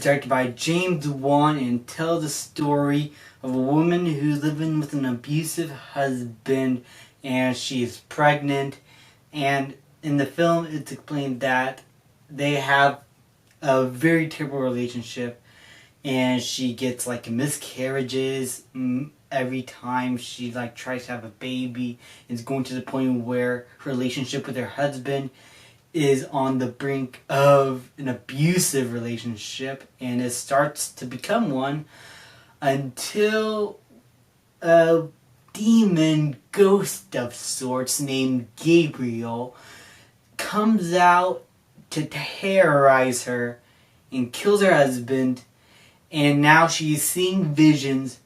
directed by James Wan and tells the story of a woman who's living with an abusive husband and she is pregnant. And in the film, it's explained that they have a very terrible relationship and she gets like miscarriages every time she like tries to have a baby. It's going to the point where her relationship with her husband is on the brink of an abusive relationship, and it starts to become one until a demon ghost of sorts named Gabriel comes out to terrorize her and kills her husband, and now she's seeing visions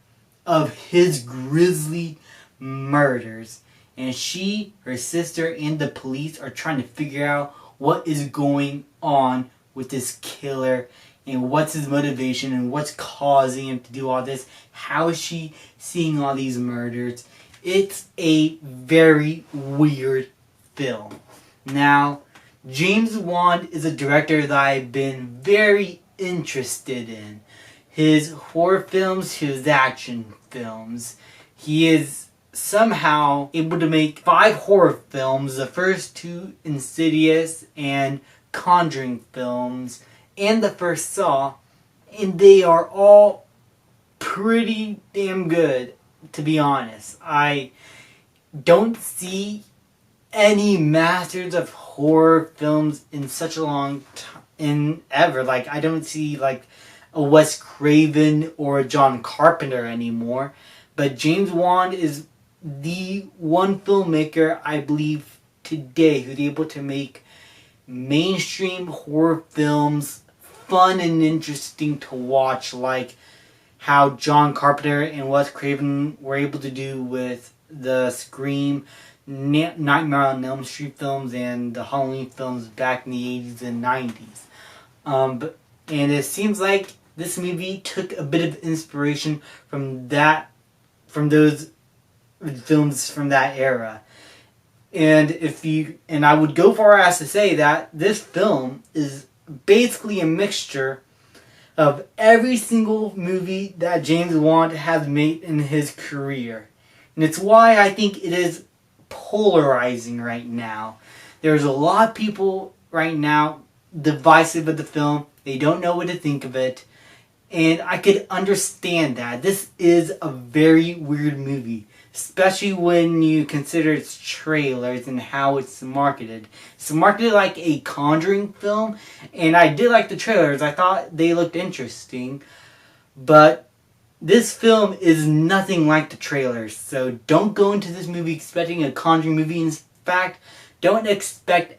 of his grisly murders. And she, her sister, and the police are trying to figure out what is going on with this killer and what's his motivation and what's causing him to do all this. How is she seeing all these murders? It's a very weird film. Now, James Wan is a director that I've been very interested in. His horror films, his action films. He is somehow able to make 5 horror films, the first 2 Insidious and Conjuring films, and the first Saw, and they are all pretty damn good, to be honest. I don't see any masters of horror films in such a long time, ever. Like, I don't see like a Wes Craven or a John Carpenter anymore, but James Wan is the one filmmaker I believe today who's able to make mainstream horror films fun and interesting to watch, like how John Carpenter and Wes Craven were able to do with the Scream, Nightmare on Elm Street films and the Halloween films back in the 80s and 90s. And it seems like this movie took a bit of inspiration from those films from that era. And I would go far as to say that this film is basically a mixture of every single movie that James Wan has made in his career. And it's why I think it is polarizing right now. There's a lot of people right now divisive of the film. They don't know what to think of it. And I could understand that. This is a very weird movie, especially when you consider its trailers and how it's marketed. It's marketed like a Conjuring film, and I did like the trailers. I thought they looked interesting, but this film is nothing like the trailers. So don't go into this movie expecting a Conjuring movie. In fact, don't expect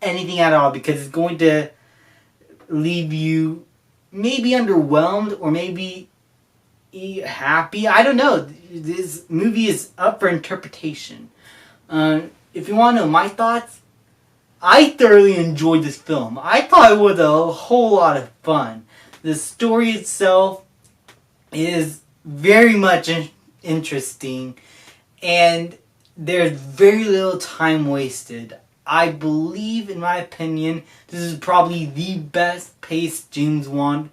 anything at all, because it's going to leave you maybe underwhelmed or maybe happy. I don't know. This movie is up for interpretation. If you want to know my thoughts, I thoroughly enjoyed this film. I thought it was a whole lot of fun. The story itself is very much interesting, and there's very little time wasted. I believe, in my opinion, this is probably the best paced James Wan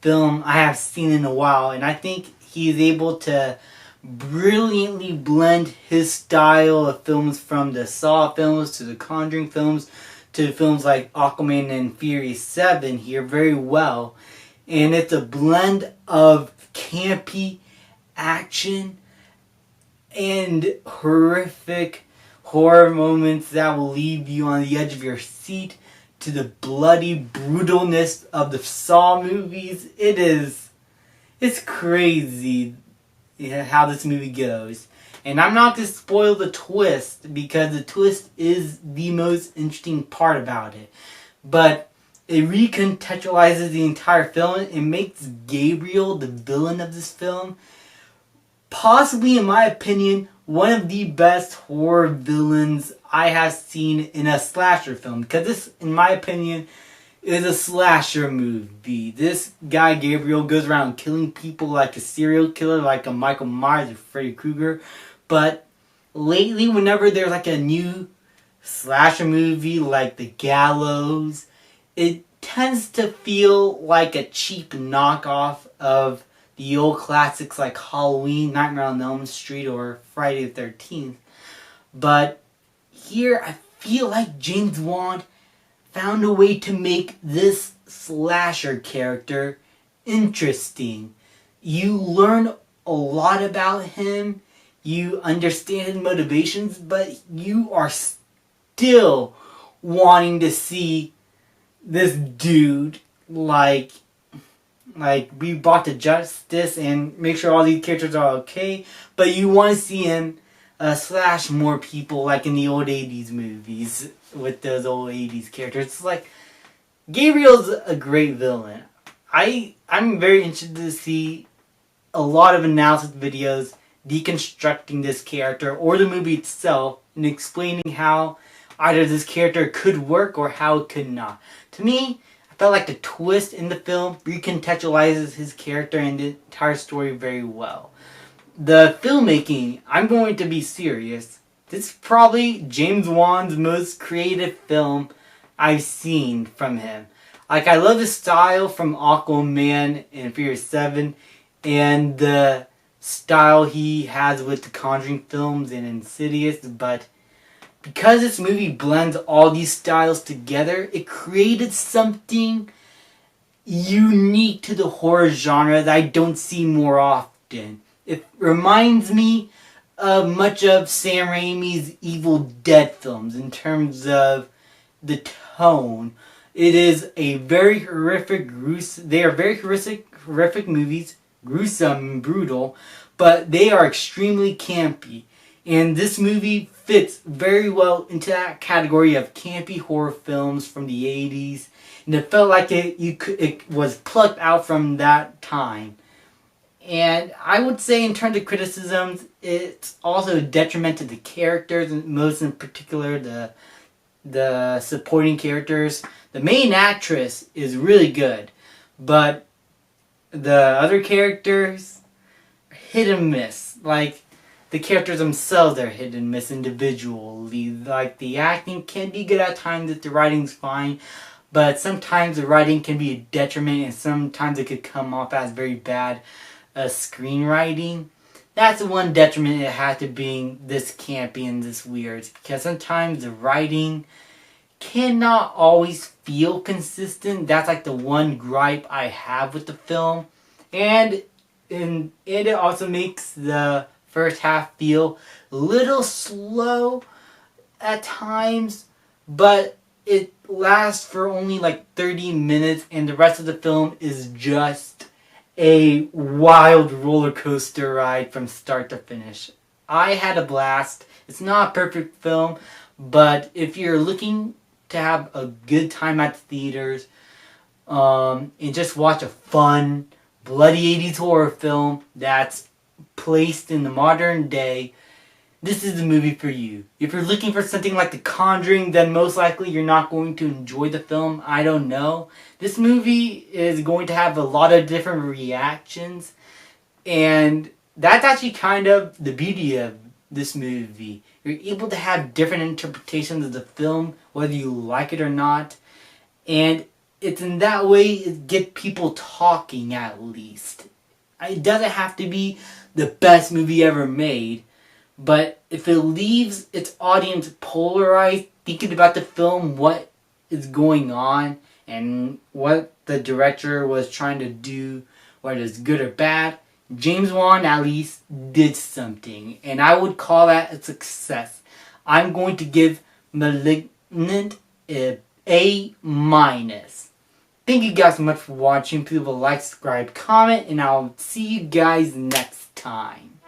film I have seen in a while, and I think he is able to brilliantly blend his style of films from the Saw films to the Conjuring films to films like Aquaman and Fury 7 here very well. And it's a blend of campy action and horrific horror moments that will leave you on the edge of your seat, to the bloody brutalness of the Saw movies. It's crazy how this movie goes. And I'm not to spoil the twist, because the twist is the most interesting part about it. But it recontextualizes the entire film. It makes Gabriel, the villain of this film, possibly, in my opinion, one of the best horror villains I have seen in a slasher film. Because this, in my opinion, is a slasher movie. This guy, Gabriel, goes around killing people like a serial killer, like a Michael Myers or Freddy Krueger. But lately, whenever there's like a new slasher movie like The Gallows, it tends to feel like a cheap knockoff of the old classics like Halloween, Nightmare on Elm Street, or Friday the 13th. But here I feel like James Wan found a way to make this slasher character interesting. You learn a lot about him, you understand his motivations, but you are still wanting to see this dude like be brought to justice and make sure all these characters are okay, but you want to see him slash more people like in the old 80s movies with those old 80s characters. It's like Gabriel's a great villain. I'm very interested to see a lot of analysis videos deconstructing this character or the movie itself and explaining how either this character could work or how it could not. To me, I felt like the twist in the film recontextualizes his character and the entire story very well. The filmmaking, I'm going to be serious, this is probably James Wan's most creative film I've seen from him. Like, I love his style from Aquaman and Furious 7 and the style he has with the Conjuring films and Insidious, but because this movie blends all these styles together, it created something unique to the horror genre that I don't see more often. It reminds me of much of Sam Raimi's Evil Dead films in terms of the tone. It is a very horrific, they are very horrific movies, gruesome and brutal, but they are extremely campy. And this movie fits very well into that category of campy horror films from the 80s. And it felt like it was plucked out from that time. And I would say in terms of criticisms, it's also a detriment to the characters, and most in particular the supporting characters. The main actress is really good, but the other characters are hit and miss. Like, the characters themselves are hit and miss individually. Like, the acting can be good at times if the writing's fine, but sometimes the writing can be a detriment, and sometimes it could come off as very bad screenwriting. That's the one detriment it had to being this campy and this weird, because sometimes the writing cannot always feel consistent. That's like the one gripe I have with the film, and it also makes the first half feel a little slow at times, but it lasts for only like 30 minutes, and the rest of the film is just a wild roller coaster ride from start to finish. I had a blast. It's not a perfect film, but if you're looking to have a good time at the theaters and just watch a fun, bloody 80s horror film that's placed in the modern day, this is the movie for you. If you're looking for something like The Conjuring, then most likely you're not going to enjoy the film. I don't know. This movie is going to have a lot of different reactions, and that's actually kind of the beauty of this movie. You're able to have different interpretations of the film, whether you like it or not, and it's in that way it gets people talking at least. It doesn't have to be the best movie ever made, but if it leaves its audience polarized, thinking about the film, what is going on, and what the director was trying to do, whether it's good or bad, James Wan at least did something, and I would call that a success. I'm going to give Malignant a A-. Thank you guys so much for watching. Please leave a like, subscribe, comment, and I'll see you guys next time.